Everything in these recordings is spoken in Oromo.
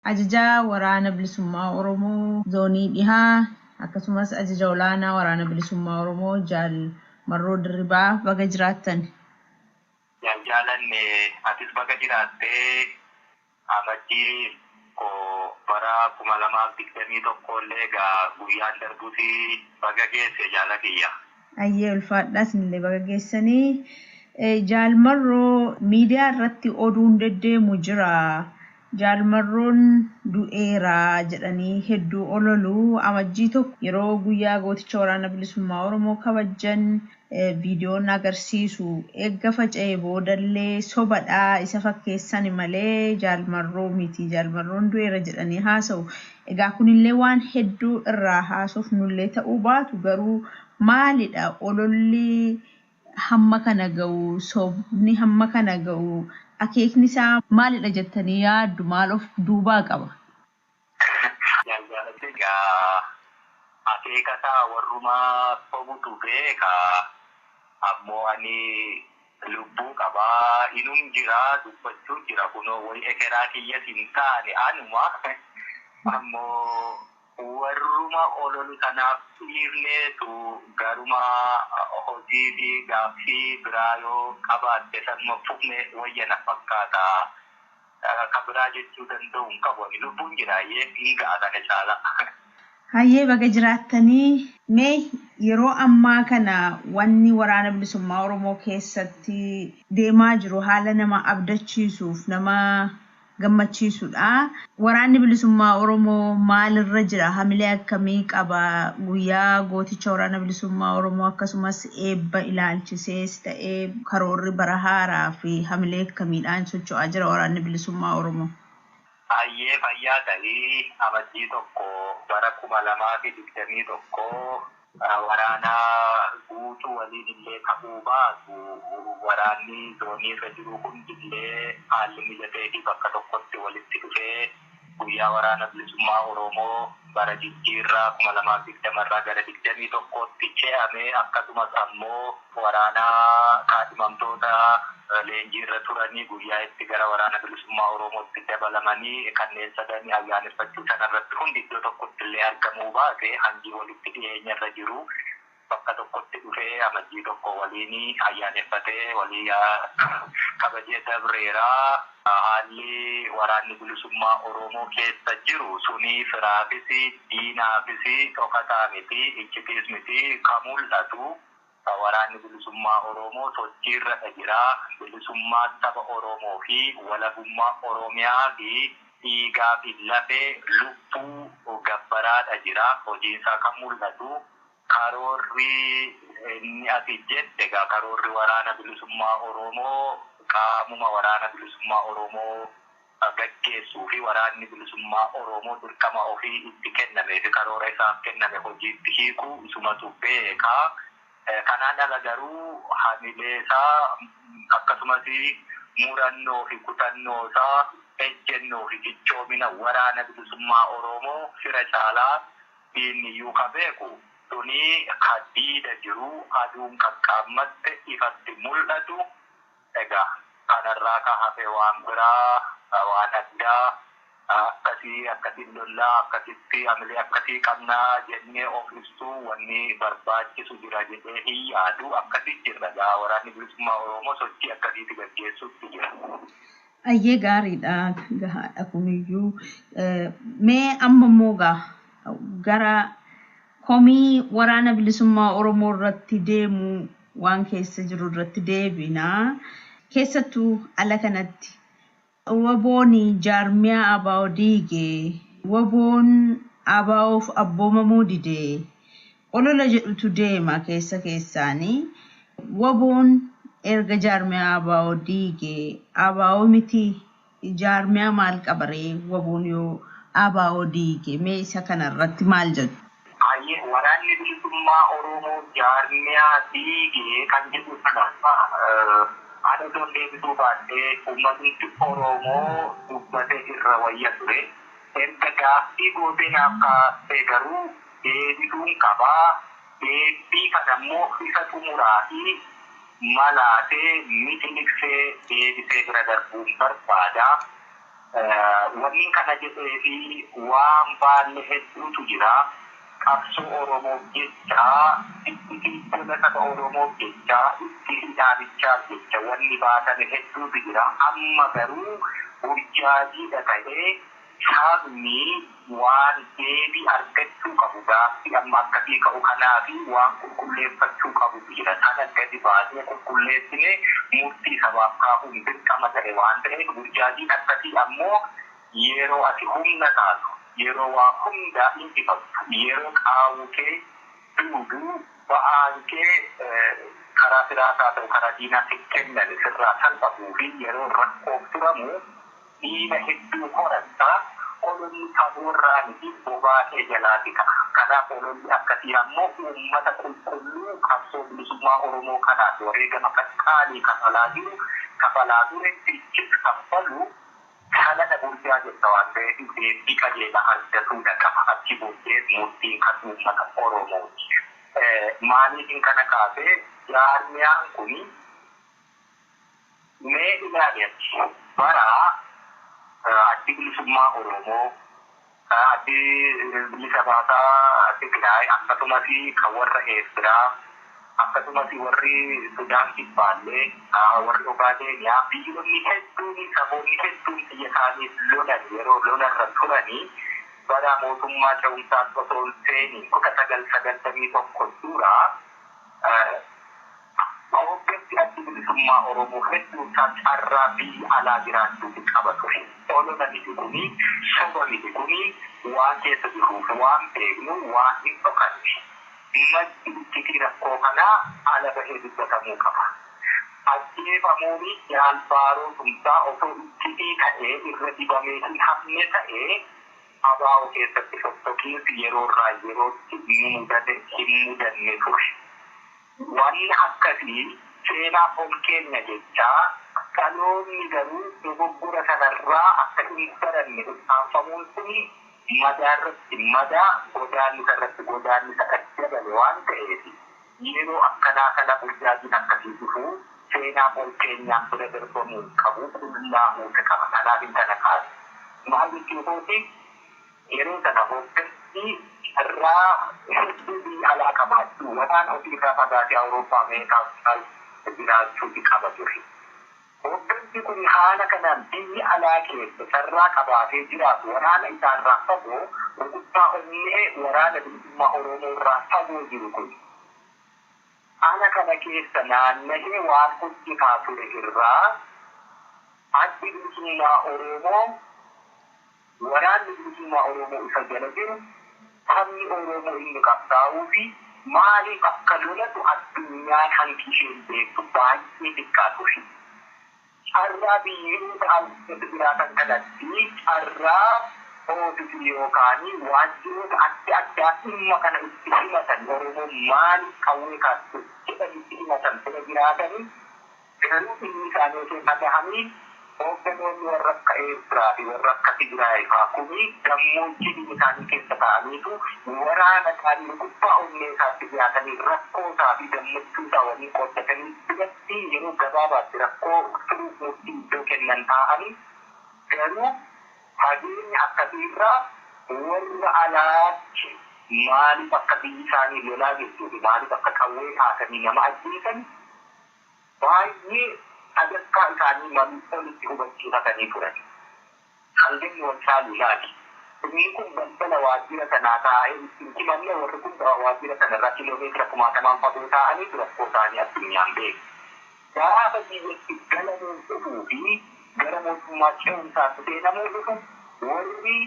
Ajajaa waraana bilisummaa Oromoo zoonii dhihaa akkasumas ajaja olaanaa waraana bilisummaa Oromoo Jaal Marroo Dirribaa baga jiraattan. Jaalanne atis baga jiraattee amajjii bara 2021 illee guyyaan darbuuti baga geesse jaala kiyya. Ayyee ulfaadhaas illee baga geessanii. Jaal Marroo miidiyaa irratti oduun deddeemu jira. Jaal Marroon du'eera jedhanii hedduu ololuu amajjii tokko yeroo guyyaa gooticha waraana bilisummaa Oromoo kabajan viidiyoon agarsiisu eegga faca'ee boodallee sobadhaa isa fakkeessan malee Jaal Marroo miti. Jaal Marroon du'eera jedhanii haasa'u. Egaa kunillee waan hedduu irraa haasofnullee ta'uu baatu garuu maalidha ololli hamma kana ga'u sobni hamma kana ga'u akeekni isaa maalidha jettanii yaaddu maal of duubaa qaba? Akeeka isaa warrumaa sobutu beeka ammoo ani lubbuu qabaa inum jira dubbachuu jira kunoo wayi ekeraa kiyya hin taane anuma ammoo warruma ololu kanaaf dhiirneetu garuma hojii fi gaaffii biraa yoo qabaatte sanuma fufne wayyana fakkaata. Kabiraa jechuu danda'u hin qabu. Lubbuun jiraayyee hin ga'a kana caala. Hayyee baga jiraattanii mee yeroo ammaa kana wanni waraana bilisummaa Oromoo keessatti deemaa jiru haala nama abdachiisuuf nama gammachiisudha. Waraanni bilisummaa Oromoo maalirra jira? Hamilee akkamii qaba? Guyyaa gooticha waraana bilisummaa Oromoo akkasumas eebba ilaalchisees ta'ee karoorri bara haaraa fi hamilee akkamiidhaan socho'aa jira waraanni bilisummaa Oromoo? Hayyee fayyaa ta'ii amajjii tokko bara 2021 waraana guutuu waliin illee qabuu baatu waraanni zoonii irra jiru hundillee haalli mijatee fi bakka tokkotti walitti dhufee guyyaa waraana bilisummaa Oromoo bara jijjiirraa 2020 irraa gara 21tti ce'ame akkasumas ammoo waraana kaadhimamtoota leenjii irra turanii guyyaa itti gara waraana bilisummaa Oromootti dabalamanii kanneen sadanii ayyaaneffachuu sanarratti hundi iddoo tokkotti illee argamuu baate hangi walitti dhiyeenya irra jiru bakka tokkotti dhufee amajjii tokko waliin ayyaaneffatee walii kabajee dabreeraa. Haalli waraanni bilisummaa Oromoo keessa jiru suni firaafis diinaafis dhokataa miti iccitis miti kan mul'atu. Waraanni bilisummaa Oromoo sochiirra jira. Bilisummaa saba Oromoo fi walabummaa Oromiyaa fi dhiigaa fi lafee lubbuu gabbaraadha jira. Hojiinsaa kan mul'atu. Karoorri inni ati jette egaa karoorri waraana bilisummaa Oromoo qaamuma waraana bilisummaa Oromoo gaggeessuu fi waraanni bilisummaa Oromoo dirqama ofii itti kenname fi karoora isaaf kenname hojiitti hiikuu isumatu beeka. Kanaan ala garuu hamilee isaa akkasumas murannoo fi kutannoo isaa ejjennoo fi cichoomina waraana bilisummaa Oromoo fira caalaa diinniyyuu kan beeku. Suni hadiida jiru aduun qaqqaammatte ifatti mul'atu. Egaa kanarraa kan hafe waan biraa waan addaa akkasiin lollaa akkasitti hamilee akkasii qabnaa jennee of ibsuu wanni barbaachisu jira jedhee hin yaadu. Akkasii jirra gaa waraanni bilisummaa Oromoo sochii akkasiitti gaggeessuutti jira. Ayyee gaariidha gahaadha kuniyyuu. Mee amma immoo gara komii waraana bilisummaa Oromoo irratti deemu waan keessa jiru irratti deebina. Keessattuu ala kanatti waboon jaarmiyaa abaa'oo diigee waboon abaa'oof abboomamuu didee olola jedhutu deema keessaanii. Waboon erga jaarmiyaa abaa'oo diigee abaa'oo miti jaarmiyaa maal qabaree waboon yoo abaa'oo diigee mee isa kanarratti maal jedhu? Waraanni bilisummaa Oromoo jaarmiyaa diigee kan jedhu sanarra haala osoo deebisuu baattee uummatni Oromoo dubbatee irra wayya ture. Erga gaaffii gootee naaf kaastee garuu deebisuun qabaa. Deebii kanammoo isa xumuraa fi malaatee miti liqsee deebisee bira darbuun barbaada. Wanni kana jedhee fi waan baanne hedduutu jira. Qabsoo Oromoo jecha itti tola saba Oromoo jecha itti ilaalichaa jecha wanni baatan hedduutu jira. Amma garuu burjaajiidha ta'ee sabni waan deebii argachuu qabu gaaffii amma akkasii ka'u kanaa fi waan qulqulleeffachuu qabu jira. Sana gadi baasee qulqulleessine murtii sabaaf kaafuun dirqama ta'e waan ta'eef burjaajiin akkasii ammoo yeroo ati humna taatu yeroo waa hundaa injifattu yeroo qaawukee duuduu ba'aan kee karaa firaasaa ta'u karaa diinaatti kennan sirraa salphatuu fi yeroo rakkoof turamu dhiiga hedduu horattaa ololli fagoorraanii bobaa kee jalaati ta'a. Kanaaf ololli akkasii ammoo uummata qulqulluu qabsoo bilisummaa Oromoo kanaaf wareegama qaqqaalii kafalaa ture fiichis kaffalu kanadha burjaa jetta waan ta'eef deebii qajeela argatuudha qaba. Achi booddee murtiin kan uummata Oromooti. Maaliifin kana kaasee jaarmiyaan kuni mee ilaaliyachi bara addi bilisummaa Oromoo addi bilisa baasaa Tigraay akkasumas kan warra Eertiraa akkasumas warri Sudaan kibbaallee warri Ogaadeeniyaa biyyoonni hedduun saboonni hedduun biyya isaanii lolan yeroo lolarra turanii bara mootummaa ce'umsaa osoo hin seeniin 1991 dura Ogeessi addi bilisummaa Oromoo hedduun isaan carraa biyya alaa jiraachuuti qaba ture. Olola miti kuni soba miti kuni waan keessa jiruuf waan beeknu waan hin dhokanne. Maddi itti rakkoo kanaa ala bahee dubbatamuu qaba. Ajjeefamuuni jaalbaaroo tumsaa osoo itti ta'ee irra dibamee hin hafne ta'ee abaa'oo keessatti fottokiinsi yeroo irraa yerootti hin mudanne ture. Wanni akkasii seenaa ol keenya jechaa dhaloonni garuu dogoggora sanarraa akka hin baranne dhuffaanfamuun kun madaarratti madaa godaannisa irratti godaannisa dabale waan ta'eef yeroo akkanaa kana burjaajiin akkasii dhufuu seenaa ol keenyaan bira darbamuu qabu qullaa'uu qaba. Kanaaf hin kana kaase. Maal jechuuti yeroo sana hoggansi irraa hedduu alaa qabaachuu waan ofii irraa fagaatee Awurooppaa Ameerikaa jiraachuuti qaba ture. Hoggansi kun haala kanaan biyya alaa keessa sarraa qabaatee jiraatu waraana isaarraa fagoo gurguddaa onnee waraana bilisummaa Oromoo irraa fagoo jiru kun. Haala kana keessa naanna'ee waan hojjetaa ture irraa addi bilisummaa Oromoo waraanni bilisummaa Oromoo isa jala jiru sabni Oromoo inni qabsaa'uu fi maaliif akka lolatu addunyaan hanqi isheen beektu baay'ee xiqqaa ture. Carraa biyyoota alatti jiraatan kanatti carraa ofiifi yookaan waajjiroota adda addaa dhimma kana itti himatan Oromoon maaliif qawwee kaasuu jedhan itti himatan bira jiraatanii garuu inni isaanii osoo dhagahanii hoogganoonni warra akka Eertiraa fi warra akka Tigraay fa'aa kuni gammoojjii biyya isaanii keessa ta'aniitu waraana isaanii gubbaa onnee isaatti dhiyaatanii rakkoo isaa fi gammachuu isaa waliin qooddatanii biratti yeroo gabaabaatti rakkoo furuuf murtii iddoo kennan ta'anii garuu fageenya akkasiirraa warra alaatti maaliif akka biyyi isaanii lolaa jirtuufi maaliif akka qawwee kaasanii nama ajjeesan baay'ee sadarkaa isaanii maluutti hubachiifatanii turan. Hangeen walsaalii laati. Inni kun balbala waajjira sanaa taa'ee ittiin himanne warri kun waajjira sanarraa kiiloomeetira 1000 fagoo ta'anii rakkoo isaanii addunyaan beeku. Gaafa biyyatti galamuun dhufuu fi gara mootummaa ce'umsaatti seenamuu dhufu warri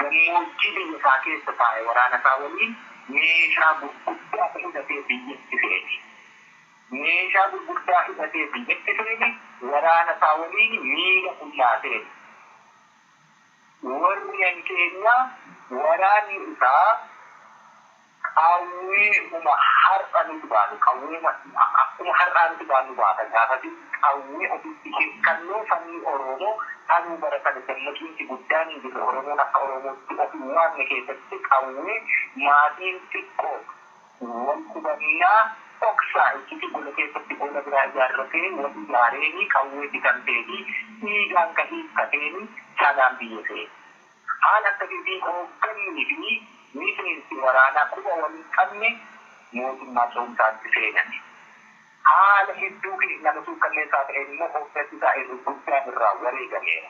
gammoojjii biyya isaa keessa taa'e waraana isaa waliin meeshaa gurguddaa hidhatee biyyatti seene. Meeshaa gurguddaa hidhatee biyyatti seene waraana isaa waliin miila qullaa seene. Warri keenya waraanni isaa qawwee har'a nuti baanu qawwee akkuma har'aa nuti baanu baata gaafatti qawwee ofitti hirkannoo sabni Oromoo kanuu bara kana gammachiinsi guddaan hin jirre Oromoon akka Oromootti ofii waamne keessatti qawwee maatiin xiqqoo wal qubannaa dhoksaa itti gola keessatti gola biraa ijaarratee wal ijaareeni qawwee bitamteeni dhiigaan kan hiikkateeni sanaan biyya seene. Haala akkasiitiin hoogganni fi miseensi waraanaa quba waliin qabne mootummaa ce'umsaatti seenan. Haala hedduu nama suukkanneessaa ta'een immoo hooggansi isaa guddaan irraa wareegameera.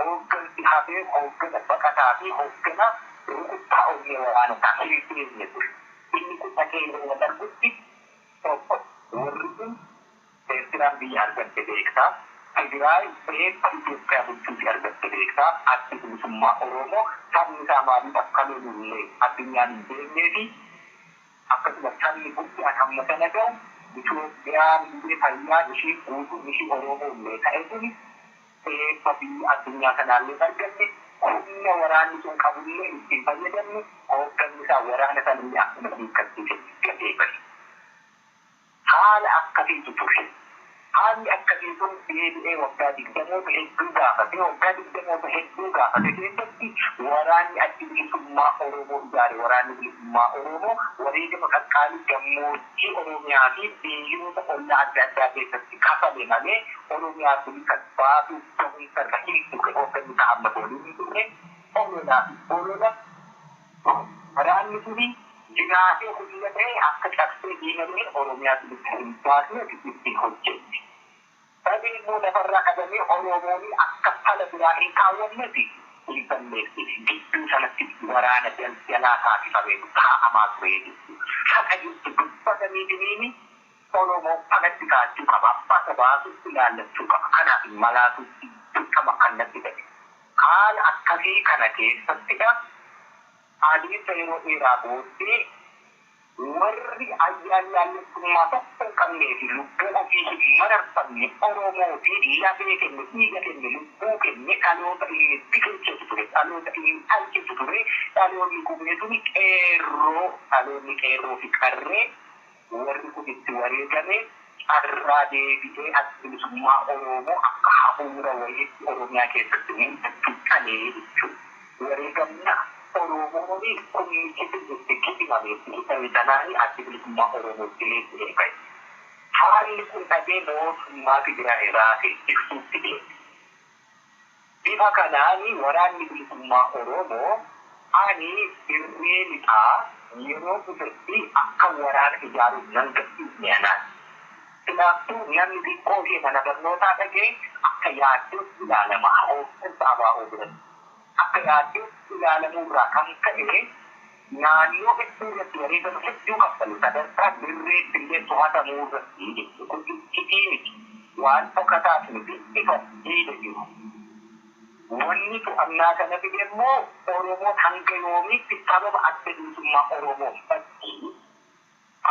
Hooggansi hafee hooggana baqataa fi hooggana rukuttaa onnee waraanotaa hin seenne ture. Inni kun dhaqee yeroo wal argutti tokko warri kun Eertiraan biyya argatte beektaa. Tigraay reeffa Itoophiyaa bulchuuti argatte beektaa. Addi bilisummaa Oromoo sabni isaa maaliif akka lolullee addunyaan hin beeknee fi akkasumas sabni guddaan hamma sana ga'u Itoophiyaan biyya fayyaa ishii guutuu ishii Oromoo illee ta'e suni reeffa biyya addunyaa kanaallee argatte humna waraanni sun qabullee ittiin fayyadamne hoogganni isaa waraana sanillee akkuma hiikkattii gadee bari. Haala akkasiitu ture. Haalli akkasii kun deebi'ee waggaa 20 hedduu gaafate. Waggaa 20 hedduu gaafate keessatti waraanni addi bilisummaa Oromoo ijaare waraanni bilisummaa Oromoo wareegama qaqqaalii gammoojjii Oromiyaa fi biyyoota ollaa adda addaa keessatti kafale malee Oromiyaa bilisa baasuu ta'uunsa irra hin dhufe hoogganni isaa amma boolii hin dhufe Oromiyaa fi Oromiyaa waraanni suni jiraatee humna ta'e akka cabsee diinamee Oromiyaa bilisa hin baasne ittiin hojjette. Tapi immoo lafarraa qabamee Oromoon akka fala biraa hin kaawwannetti hin balleessine gidduu sanatti waraana jalaa taasifamee taa'amaa ture jechuudha. Haqa jirtu dubbatamee diniini Oromoon falatti kaachuu qaba. Abbaa baasutti ilaallachuu qaba. Kanaaf malaatutti dirqama kannatti ta'e. Haala akkasii kana keessattidha. Adeemsa yeroo dheeraa booddee warri ayyaan yaallachummaa tokko hin qabnee fi lubbuu ofii hin mararfanne Oromoo fi lafee kenne dhiiga kenne lubbuu kenne dhaloota inni biqilchetu ture dhaloota inni dhalchetu ture dhaloonni kumne suni dhaloonni qeerroo fi qarree warri kun itti wareegame carraa deebitee adda bilisummaa Oromoo akka hafuura wayiitti Oromiyaa keessatti mul'achuu qalee jechuudha. Wareegamna Oromoon kumnichatti kibbameetti ta'anii adda bilisummaa Oromootti eegalee. Haalli kun dhagee mootummaa Tigraay irraa ibsuutti deeme. Bifa kanaan waraanni bilisummaa Oromoo ani dirree lixaa yeroo dhufetti akka waraana ijaaruuf nan gadhiisne anaan. Kanaafuu namni xiqqoo fi mana barnootaa dhagee akka yaadduutti ilaalama hooggansa abaa'oo biratti. Akka yaadduutti ilaalamurraa kan ka'e naannoo hedduu irratti wareegama hedduu kaffalu sadarkaa dirree illee to'atamuu irratti jechuudha. Kun waan dhokataaf miti ifa dhiida jiru. Wanni to'annaa kana fide immoo Oromoon hanga yoomiitti sababa adda bilisummaa Oromoo fakkii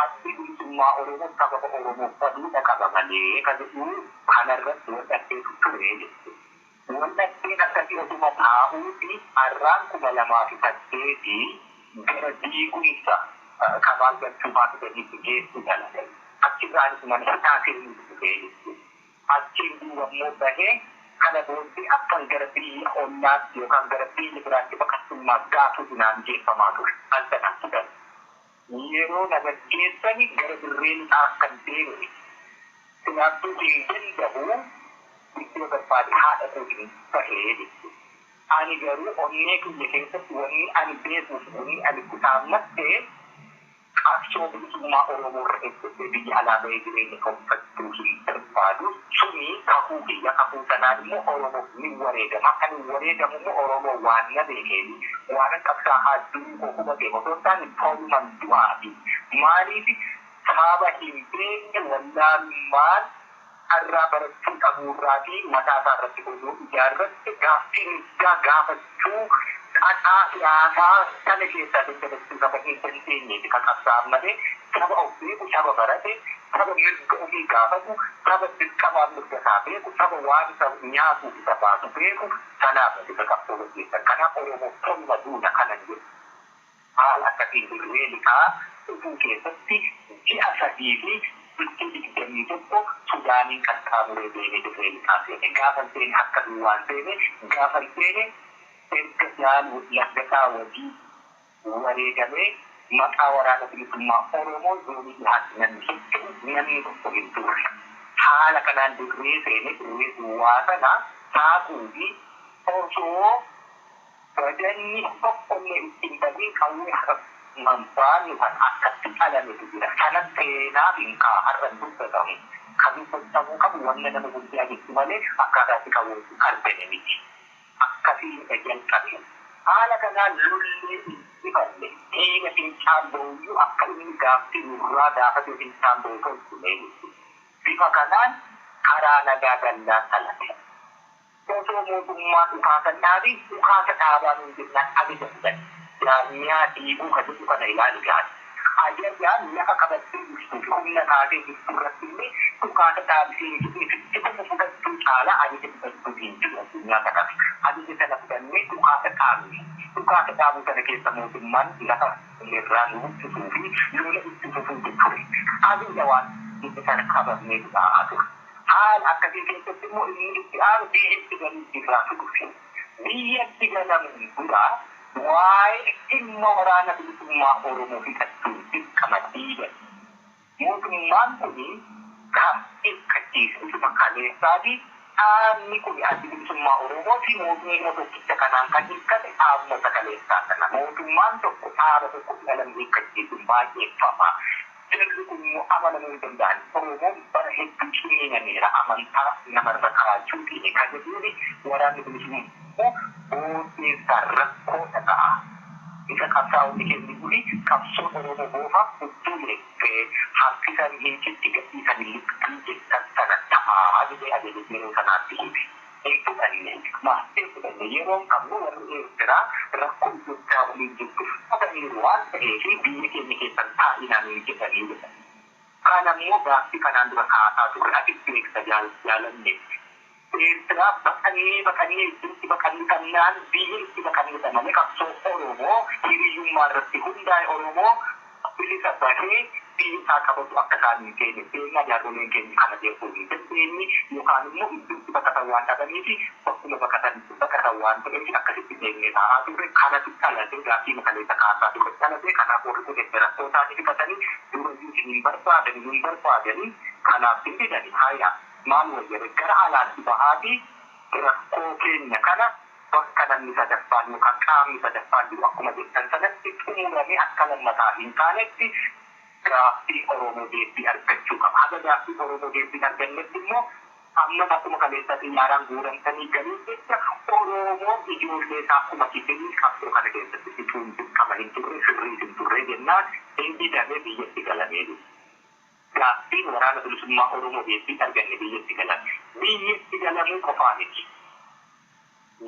adda bilisummaa Oromoo sababa Oromoo faduudha qaba malee kan jedhu kanarratti wadhatteetu ture jechuudha. Wadhatteen akkasii osuma taa'uuti har'aan 2008 gara diigumsa kabaal galchuufaa fidaniitti geessu dalagan. Achirraanis mana taasisuu dhufee jechuudha. Achiin duubammoo bahee kana booddee akkan gara biyya ollaatti yookaan gara biyya biraatti baqattummaa gaafuu naan geeffamaa ture. Addanaan tudan. Yeroo nama geessani gara dirreen akkan deemne. Kanaafuu hin danda'u iddoo barbaade haadha kootiin bahee jechuudha. Ani garuu onnee kiyya keessatti wanni ani beekuuf wanni ani kutaammattee qabsoo bilisummaa Oromoo irra eeggate biyya alaa bahee jireenya gonfachuu hin barbaadu. Suni kakuu biyya kakuu sanaan immoo Oromoo ni wareegama. Kan wareegamu immoo Oromoo waan na beekeeni waan qabsaa hadduu koo hubatee osoo hin taane toluman du'aafi. Maaliif saaba hin beekne wallaalummaan har'aa barachuu qabuurraa fi mataa isaa irratti godhuu ijaarratti gaaffii gaafachuu qaxaa siyaasaa sana keessaa daddabarsuu qaba hin dandeenyeeti kan qabsaa'an malee saba of beeku saba barate saba mirga ofii gaafatu saba dirqamaan mirga isaa beeku saba waan isa nyaatu isa baasu beeku sanaaf isa qabsoo gaggeessan. Kanaaf Oromoo tolma duuna kanan jedhu. Haala akkasiin dirree lixaa dhufuu keessatti ji'a 3 fi bultii 21 Sudaaniin qaxxaamuree deemee dirree lixaa seene. Gaafa seene akka duwwaan seene gaafa seene erga jaalu laggataa wajii wareegamee maqaa waraana bilisummaa Oromoo zoonii dhihaatti namni tokko hin turre. Haala kanaan dirree seene dirree duwwaa sana saaquu fi osoo badanni tokkollee ittiin badii qawwee manfaani kan akkatti dhalametu jira. Kanas seenaa fi har'an dubbatamu kan dubbatamu qabu wanna nama guddaa jechu malee akkaataatti qabuutu argame miti. Akkasiin jalqabe. Haala kanaan lollee ifalle dhiiga fincaan booyyuu akka inni gaaffii nurraa gaafate fincaan booyyuu tolchulee bifa kanaan karaa nagaa gannaa dhalate. Osoo mootummaa dhukaasan dhaabii dhukaasa dhaabaa nuun jennaan ajajan jaarmiyaa dhiibuu kan jedhu kana ilaalu gaari. Ajajaan lafa qabattee jirtu humna taatee jirtu irratti illee dhukaasa dhaabisee jirtu kuma fudhachuu caalaa ajaja fudhachuu hin jiru addunyaa kanatti. Ajaja sana fudhannee dhukaasa dhaabne. Dhukaasa dhaabuu kana keessa mootummaan lafa irraa nu ittisuu fi lola ittisuu ture. Ajaja waan inni sana qabannee ta'aa ture. Haal akkasii keessatti immoo inni itti aanu biyyatti galuu irraa dhufe. Biyyatti galamuun dura waa'ee dhimma waraana bilisummaa Oromoo fixachuun dirqama diigan. Mootummaan kun gaaffii kachiisu kaleessaa fi dhaabni kun adda bilisummaa Oromoo fi mootummaa tokkicha kanaan kan hiikkate dhaabota kaleessaa kana. Mootummaan tokko dhaaba tokko dhalamee kachiisuun baay'ee fama. Jarri kun immoo amanamuu hin danda'an. Oromoon bara hedduu cimeenyameera amantaa namarra kaa'achuu fi kan jedhuuni waraanni bilisummaa booddee rakkoo ta'a. Isa qabsaa'onni kennu kuni qabsoo Oromoo boofa hedduu leekkee harkisan hiikitti gadhiisan liqii jettan sana ta'a jedhee ajaja yeroo sanaatti hiibi. Eegduudhanne maastee fudhanne yeroon qabnu warri Eertiraa rakkoo Itoophiyaa waliin jirtu fudhataniiru waan ta'eef biyya keenya keessan taa'inaan hin jedhanii jedhan. Kana immoo gaaffii kanaan dura kaasaa ture asitti beeksa jaalanne. Eertiraa baqanii itti baqanii kannaan biyya itti baqanii dhamane qabsoo Oromoo hiriyyummaa irratti hundaa'e Oromoo bilisa bahee biyya isaa qabatu akka isaan hin keenne beekna jaarsoleen keenya kana jechuun hin dandeenye yookaan immoo iddootti baqatan waan dhabanii fi bakkuma baqatan waan ta'eef akkasitti beeknee taa'aa ture kanatu dhalatee gaaffii makaleessa kaasaa ture dhalatee kanaaf warri kun rakkootaan hifatanii dura hin barbaadanii kanaaf hin fidanii haaya. Maal wayyabe gara alaatti bahaati rakkoo keenya kana bakka namni sadaffaan yookaan qaamni sadaffaan jiru akkuma jettan sanatti xumuramee akka lammataa hin taanetti gaaffii Oromoo deebii argachuu qaba. Haga gaaffii Oromoo deebii argannetti immoo amma akkuma kaleessa xiyyaaraan guuramtanii galuu jecha Oromoon ijoollee isaa akkuma kibbanii qabsoo kana keessatti fixuun dirqama hin turre sirrii hin turre jennaan hin didamee biyyatti galamee jiru. Gaaffii waraana bilisummaa Oromoo deebii arganne biyyatti galan. Biyyatti galamuu qofaa miti.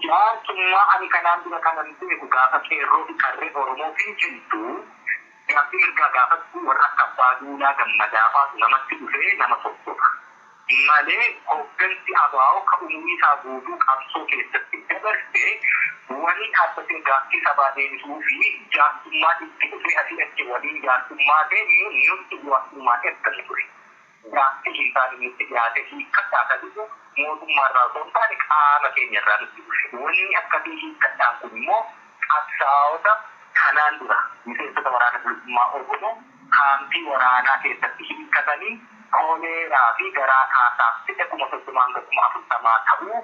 Jaarsummaa ani kanaan dura kanan beeku gaafa qeerroo fi qarree Oromoo fi jirtu gaaffii ergaa gaafatti warra akka abbaa duulaa gammadaafaa namatti dhufee nama tokkodha. Malee hooggansi abaa'oo ka umurii isaa guutuu qabsoo keessatti dabarsee waliin dhaabbatee gaaffii sabaa deebisuu fi jaarsummaa itti dhufee asii achi waliin jaarsummaa deemnu nuti jaarsummaa eeggatu ture. Gaaffii isaan nutti dhiyaate hiikkadhaa kan dhufu mootummaa irraa osoo hin taane qaama keenya irraa nutti dhufe. Wanni akkasii hiikkadhaan kun immoo qabsaa'ota kanaan dura miseensota waraana bilisummaa Oromoo kaampii waraanaa keessatti hiikkatanii koleeraa fi garaa kaasaaf fide kuma soddomaan kuma afurtamaa ta'uu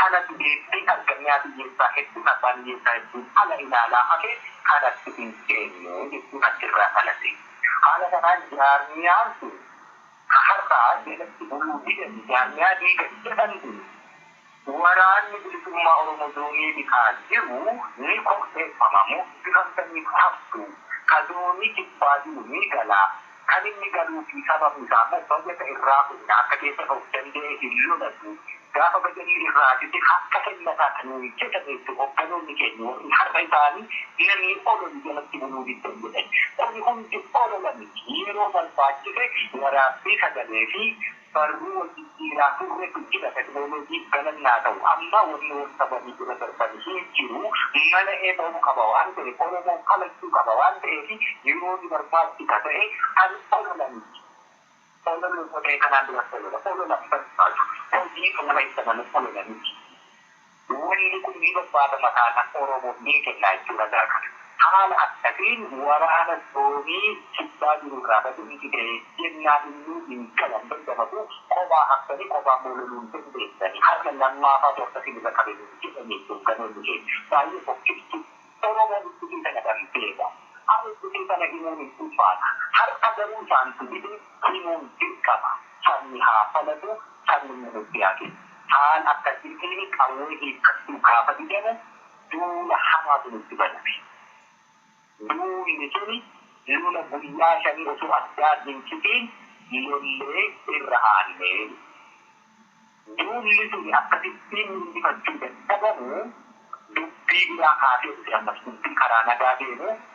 kana deebii argannaa biyyeessaa hedduun abbaan biyyeessaa hedduun ala ilaalaa hafe kanatti hin keenyu jechuun achirraa dhalate. Haala kanaan jaarmiyaan sun har'aa jalatti buluu didan jaarmiyaa diigan jedhan kun waraanni bilisummaa Oromoo zoonii bitaa jiru ni qopheeffamamu bifantamii haftu ka zoonii kibbaa jiru ni galaa. Kan inni galuu fi sababni isaa immoo bayyata irraa kunna akka keessa of danda'e hin lolatu. Gaafa bayyanni irraa jite akka kennataa kan nuyi jedhameetti hogganoonni keenya warri har'a isaanii namni ololu jalatti buluu diddan jedhan. Kuni hundi ololani yeroo barbaachise waraabbii sagalee fi barruu wajjijjiiraa turretu jira teknooloojii galannaa ta'u amma wanni sabanii jira darbanii hin jiru mana eegamu qaba waan ta'eef Oromoon kalachuu qaba waan ta'eef yeroo ni barbaachisa ta'e an ololanii ololuu ta'ee kanaan duratti ololan barbaadu hojii nama ibsaman ololanii wanni kun ni barbaada mataa kan Oromoo ni kennaa jechuudha gaafa حال أكثرين ورانا الثوني شباب الرابط الإنتاجية جنات النور من كلام بالدمجو قضاء أكثر قضاء مولون تنبيتني حتى لما فاتوا تسيب ذكرين جدا يكون كانوا يجين فأي فكرت أورومو بسكين تنبان بيدا أو بسكين تنبان الكفانا هر قدرون سانتو بدي كيمون تلكما سانيها فلدو ساني منبياكي حال أكثرين كأوه كتو كافة جنة دون حماد نتبنبي Dulu ini lula bulia kami usul adat jincipin lule irhane. Dulu itu aktifin di kancing kamu dupi lahir yang masih karena gade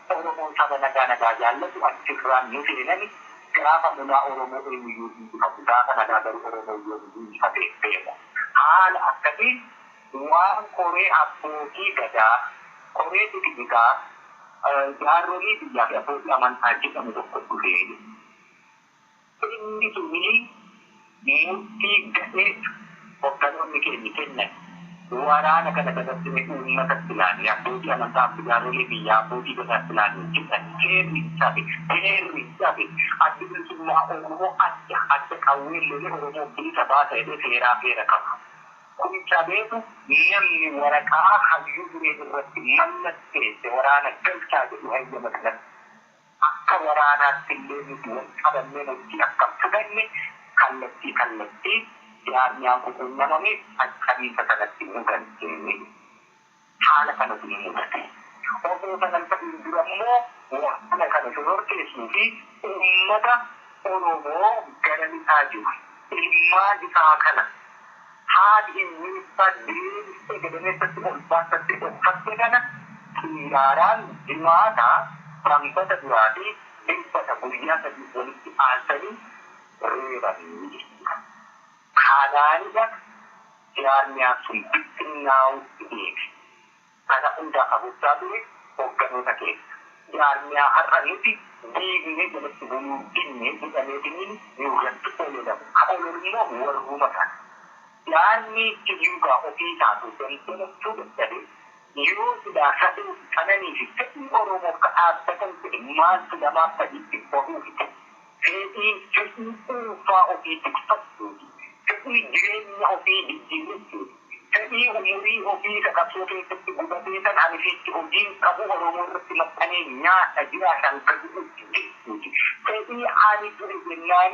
orang sama naga jalan itu aktifran ni ni kenapa mula orang ini yuji kita kan ada dari orang yuji kita hal aktifin uang Korea aku kita Korea itu kita Jaroni tidak ada zaman haji kami dokter ini. Ini sini mesti gede orang mikir nak. Warana kata sini umat Islam ya budi anak tak Jaroni dia budi besar Islam kita kiri sabi. Ada semua orang ada kawin lele orang bisa bahasa itu kira kamu. Kung sabi ito, niyang niwara ka, halyugre ito rati manat kese, wala na kalsabi ito ay yamatlan. Akka wala na tili ito, kaban mo nagsiakapsagan ni, kalati, diyan niya ang kukong namami, at kami sa tagatimugan kini. Hala ka na tinimugan eh. O kung sa nagpapinduran mo, wala ka na sunor kesi, umada, ulo mo, garanit ajo, ilma di sa kana. Hal ini terdiri dari setiap faktornya kendaraan di mana perangkat terjadi di pada bulan terjadi asal relasi. Kadang-kadang jarnya sulit tinggal ini. Karena unda aku tahu bukan sakit. Jarnya hari ini di ini jadi sebelum ini bukan ini juga terjadi. Kalau ini mau rumah kan. Yani juga ofis satu dari sudah jadi. You sudah satu karena ni setiap orang mau ke atas emas sudah dapat dipohon itu. Jadi itu ofis satu. Jadi dia ofis itu. Jadi umuri ofis kakak itu bukan anifit ofis kamu orang mau melakukannya saja akan kerja. Jadi hari itu dengan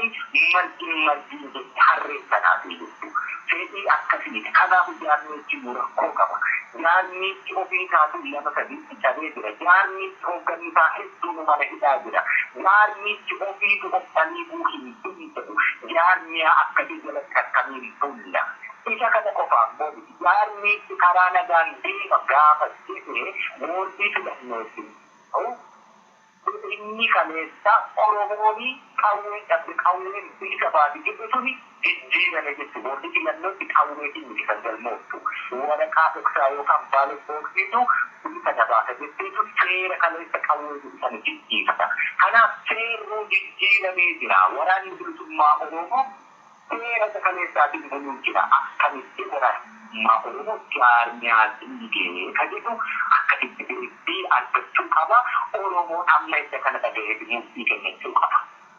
margin hari tadi itu. Jadi akasih karena hujan cimur kokama. Yani ofis satu dia masih cari dia. Yani organisasi itu mana kita ada. Yani ofis itu tani bukan itu. Yani akasih jalan kami punya. Isa kata kofang. Yani karena ganti agama ini murti sudah murti. Oh. Ini kanesa orang ini kawin bisa bagi itu ni jiran itu sebut kita nanti kawin itu kita jalan tu. Orang kafir saya kembali itu kita dapat itu saya kanesa kawin itu sana kita. Karena saya jiran itu orang itu semua orang saya kanesa itu kita akan itu orang mau caranya tinggi. Jadi itu akan diberi ada juga orang mau ambil sekarang ada di musik itu juga.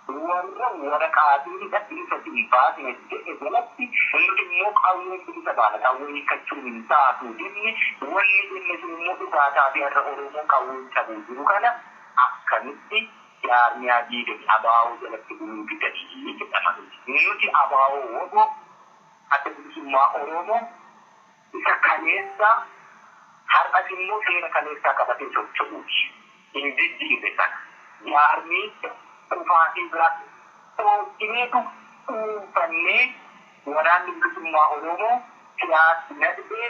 Orang kafir ini kan bisa dibahas dengan jelas. Untuk mau kawin itu bisa bahas kawin kecil satu ini. Ini semua itu bahasa biar orang mau kawin satu dulu karena akan itu caranya di abau dalam sebelum kita ini kita masuk. Ini si abau ada semua orang mau isa kanesa har asimmo sera kanesa kabate chochuchi hindi dibeta yarmi ufasi brat to inetu panne warani semua oromo kias nadbe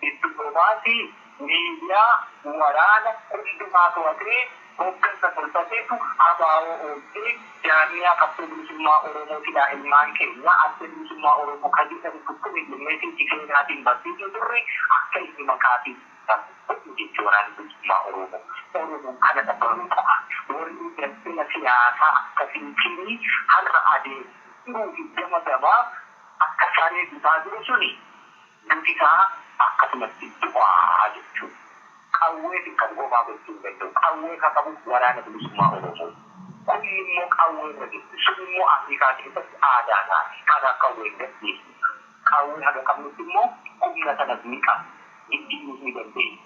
diplomasi media warana kundu matwate bukan seperti itu abau oke jamia kapsul semua oromo tidak iman kenya asal semua oromo kaji dari kuku itu mesti cikin hati batu itu dure akan dimakati dan itu orang semua oromo ada terlalu orang yang punya siasa kesinci harus ada itu jama-jama akan cari di dulu sini dan kita akan mesti doa itu qawwee fi kan gomaa gochuu danda'u qawwee kan qabu waraana bilisummaa Oromoo. Kun immoo qawwee irratti sun immoo Afrikaa keessatti aadaadhaan kan qawwee irratti qawwee haga qabnutti immoo humna sanas ni qabu. Ittiin ni dandeenya.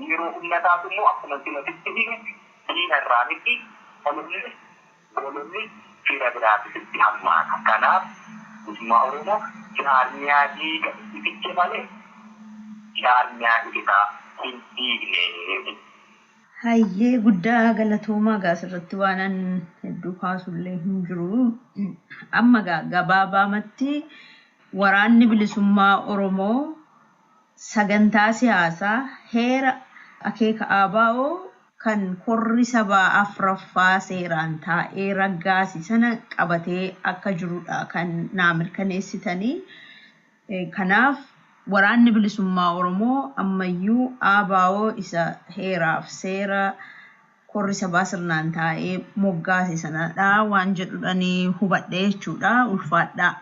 Yeroo humna taatu immoo akkuma silatitti diina irraa miti ololli fira biraatitti hammaata. Kanaaf bilisummaa Oromoo jaarmiyaa diiga ifiche malee jaarmiyaa isaa hin diigne. Hayyee guddaa galatoomaa gaasirratti waanan hedduu kaasullee hin jiru. Amma gabaabaamatti waraanni bilisummaa Oromoo sagantaa siyaasaa heera akeeka ABO kan korri sabaa afraffaa seeraan taa'ee raggaasi sana qabatee akka jirudha kan naa mirkaneessitanii. Kanaaf waraanni bilisummaa Oromoo ammayyuu ABO isa heeraaf seera korri sabaa sirnaan taa'ee moggaase sanadha waan jedhudhanii hubadhe jechuudha. Ulfaadha.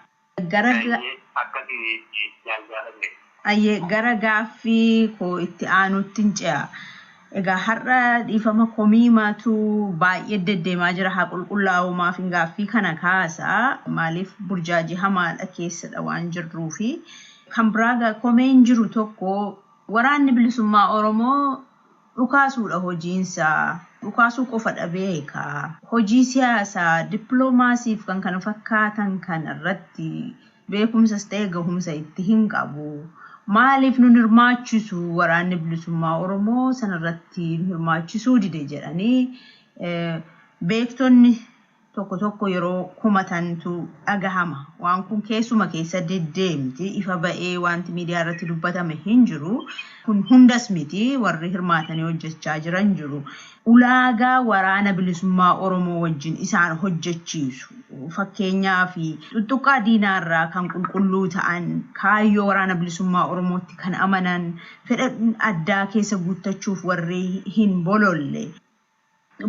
Gara gaaffii koo itti aanutti ce'a. Egaa har'a dhiifama komiimaatu baay'ee deddeemaa jira haa qulqullaa'umaaf gaaffii kana kaasa maaliif burjaajii hamaadha keessadha waan jirruufi kan biraagaa komeen jiru tokko waraanni bilisummaa Oromoo dhukaasuudha hojiinsaa. Dhukaasuu qofa beeka. Hojii siyaasaa dippiloomaasiif kan kana fakkaatan kanarratti beekumsas ta'e gahumsa itti hin qabu. Maaliif nu hirmaachisu waraanni bilisummaa Oromoo sanarratti hirmaachisuu dide jedhanii beektonni tokko yeroo kumatantu dhagahama. Waan kun keessuma keessa deddeemti ifa ba'ee wanti miidiyaa irratti dubbatame hin jiru. Kun hundas miti warri hirmaatanii hojjechaa jiran jiru. Ulaagaa waraana bilisummaa Oromoo wajjin isaan hojjechiisu. Fakkeenyaaf tuttuqaa diinaarraa kan qulqulluu ta'an kaayyoo waraana bilisummaa Oromootti kan amanan fedha addaa keessa guuttachuuf warri hin bololle.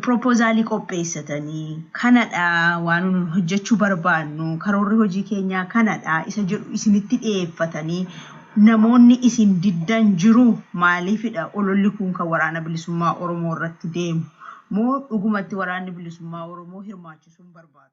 Proposaalii qopheessatanii kanadha waan nu hojjechuu barbaannu karoorri hojii keenyaa kanadha isa jedhu isinitti dhiyeeffatanii namoonni isin diddan jiru maaliifidha ololli kun kan waraana bilisummaa Oromoo irratti deemu moo dhugumatti waraanni bilisummaa Oromoo hirmaachisuun barbaadu?